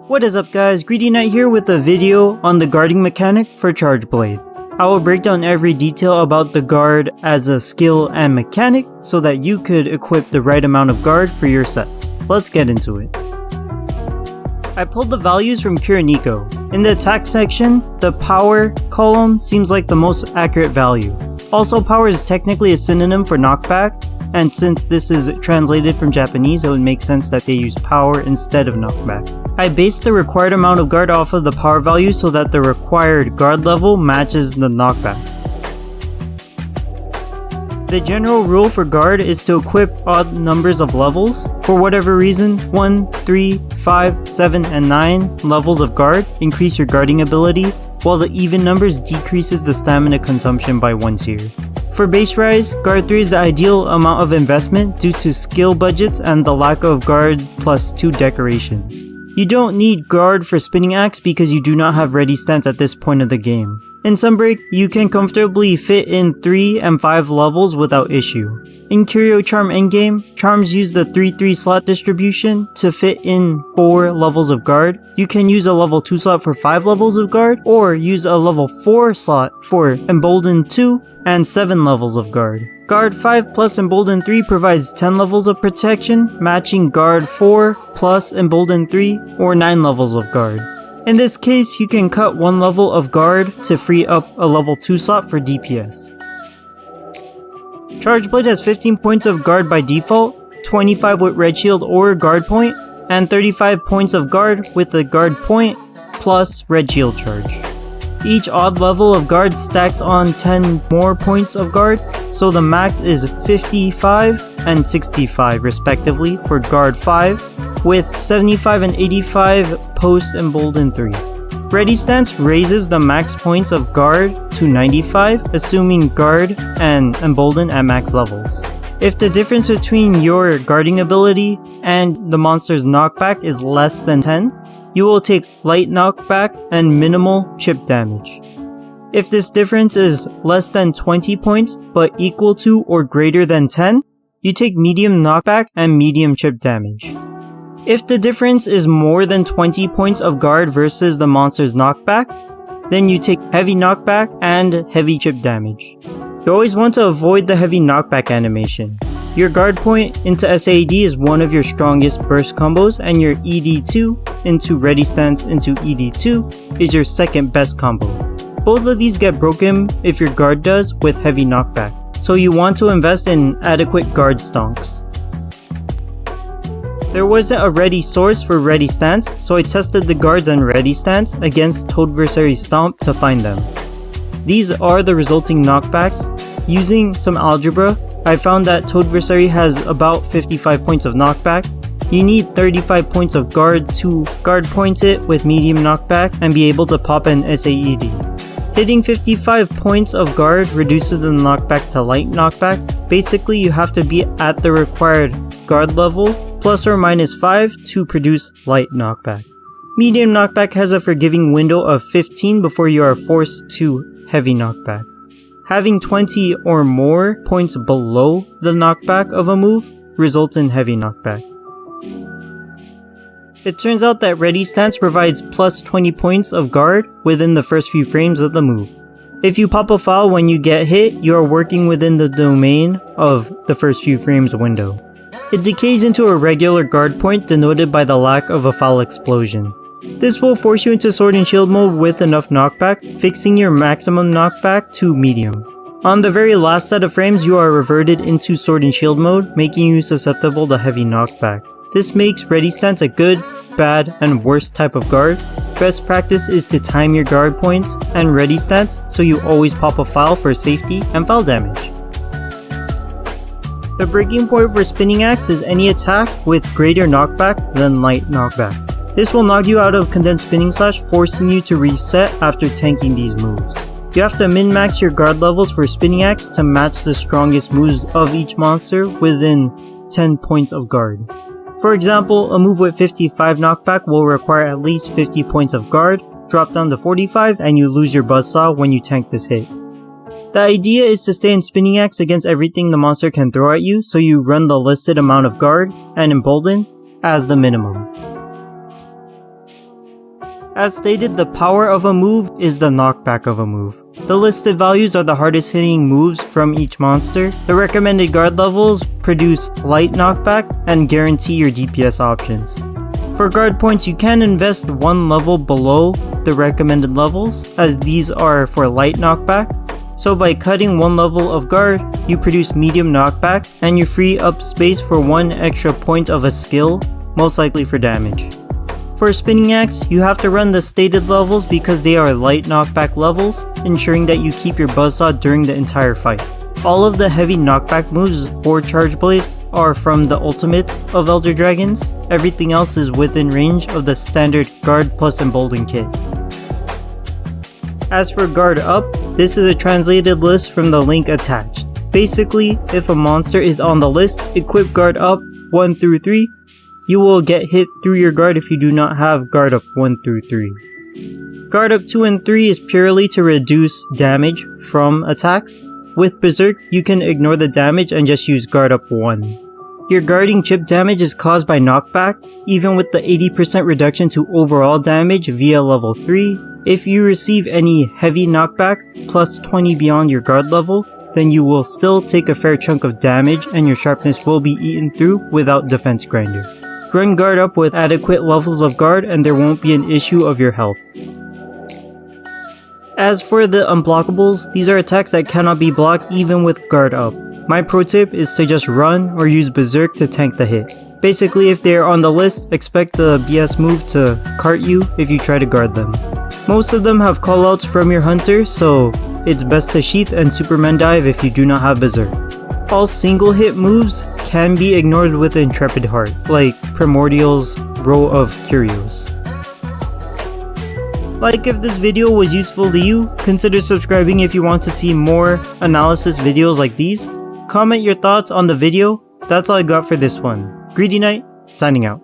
What is up guys, Greedy Knight here with a video on the guarding mechanic for Charge Blade. I will break down every detail about the guard as a skill and mechanic so that you could equip the right amount of guard for your sets. Let's get into it. I pulled the values from Kiriniko. In the attack section, the power column seems like the most accurate value. Also, power is technically a synonym for knockback, and since this is translated from Japanese, it would make sense that they use power instead of knockback. I based the required amount of guard off of the power value so that the required guard level matches the knockback. The general rule for guard is to equip odd numbers of levels. For whatever reason, 1, 3, 5, 7, and 9 levels of guard increase your guarding ability, while the even numbers decreases the stamina consumption by 1 tier. For MHRise, guard 3 is the ideal amount of investment due to skill budgets and the lack of guard plus 2 decorations. You don't need guard for spinning axe because you do not have ready stance at this point of the game. In Sunbreak, you can comfortably fit in 3 and 5 levels without issue. In Curio Charm endgame, charms use the 3-3 slot distribution to fit in 4 levels of guard. You can use a level 2 slot for 5 levels of guard, or use a level 4 slot for Emboldened 2 and 7 levels of guard. Guard 5 plus Emboldened 3 provides 10 levels of protection, matching Guard 4 plus Emboldened 3 or 9 levels of guard. In this case, you can cut 1 level of guard to free up a level 2 slot for DPS. Charge Blade has 15 points of guard by default, 25 with red shield or guard point, and 35 points of guard with the guard point plus red shield charge. Each odd level of guard stacks on 10 more points of guard, so the max is 55 and 65 respectively for guard 5, with 75 and 85 post Emboldened 3. Ready stance raises the max points of guard to 95, assuming guard and emboldened at max levels. If the difference between your guarding ability and the monster's knockback is less than 10, you will take light knockback and minimal chip damage. If this difference is less than 20 points but equal to or greater than 10, you take medium knockback and medium chip damage. If the difference is more than 20 points of guard versus the monster's knockback, then you take heavy knockback and heavy chip damage. You always want to avoid the heavy knockback animation. Your guard point into SAD is one of your strongest burst combos, and your ED2 into ready stance into ED2 is your second best combo. Both of these get broken if your guard does with heavy knockback, so you want to invest in adequate guard stonks. There wasn't a ready source for ready stance, so I tested the guards on ready stance against Toadversary Stomp to find them. These are the resulting knockbacks. Using some algebra, I found that Toadversary has about 55 points of knockback. You need 35 points of guard to guard point it with medium knockback and be able to pop an SAED. Hitting 55 points of guard reduces the knockback to light knockback. Basically, you have to be at the required guard level plus or minus 5 to produce light knockback. Medium knockback has a forgiving window of 15 before you are forced to heavy knockback. Having 20 or more points below the knockback of a move results in heavy knockback. It turns out that ready stance provides plus 20 points of guard within the first few frames of the move. If you pop a foul when you get hit, you are working within the domain of the first few frames window. It decays into a regular guard point denoted by the lack of a foul explosion. This will force you into Sword and Shield mode with enough knockback, fixing your maximum knockback to medium. On the very last set of frames, you are reverted into Sword and Shield mode, making you susceptible to heavy knockback. This makes ready stance a good, bad, and worst type of guard. Best practice is to time your guard points and ready stance so you always pop a foul for safety and foul damage. The breaking point for spinning axe is any attack with greater knockback than light knockback. This will knock you out of condensed spinning slash, forcing you to reset after tanking these moves. You have to min-max your guard levels for spinning axe to match the strongest moves of each monster within 10 points of guard. For example, a move with 55 knockback will require at least 50 points of guard, drop down to 45, and you lose your buzzsaw when you tank this hit. The idea is to stay in spinning axe against everything the monster can throw at you, so you run the listed amount of guard and embolden as the minimum. As stated, the power of a move is the knockback of a move. The listed values are the hardest hitting moves from each monster. The recommended guard levels produce light knockback and guarantee your DPS options. For guard points, you can invest one level below the recommended levels, as these are for light knockback. So by cutting one level of guard, you produce medium knockback and you free up space for one extra point of a skill, most likely for damage. For Spinning Axe, you have to run the stated levels because they are light knockback levels, ensuring that you keep your buzzsaw during the entire fight. All of the heavy knockback moves or Charge Blade are from the ultimates of Elder Dragons. Everything else is within range of the standard Guard plus Embolden kit. As for Guard Up, this is a translated list from the link attached. Basically, if a monster is on the list, equip Guard Up 1 through 3. You will get hit through your guard if you do not have Guard Up 1 through 3. Guard Up 2 and 3 is purely to reduce damage from attacks. With Berserk, you can ignore the damage and just use Guard Up 1. Your guarding chip damage is caused by knockback, even with the 80% reduction to overall damage via level 3. If you receive any heavy knockback, plus 20 beyond your guard level, then you will still take a fair chunk of damage and your sharpness will be eaten through without Defense Grinder. Run Guard Up with adequate levels of guard and there won't be an issue of your health. As for the unblockables, these are attacks that cannot be blocked even with Guard Up. My pro tip is to just run or use Berserk to tank the hit. Basically, if they are on the list, expect the BS move to cart you if you try to guard them. Most of them have callouts from your hunter, so it's best to Sheath and Superman Dive if you do not have Berserk. All single hit moves can be ignored with Intrepid Heart, like Primordial's Row of Curios. Like if this video was useful to you, consider subscribing if you want to see more analysis videos like these. Comment your thoughts on the video. That's all I got for this one. Greedy Knight, signing out.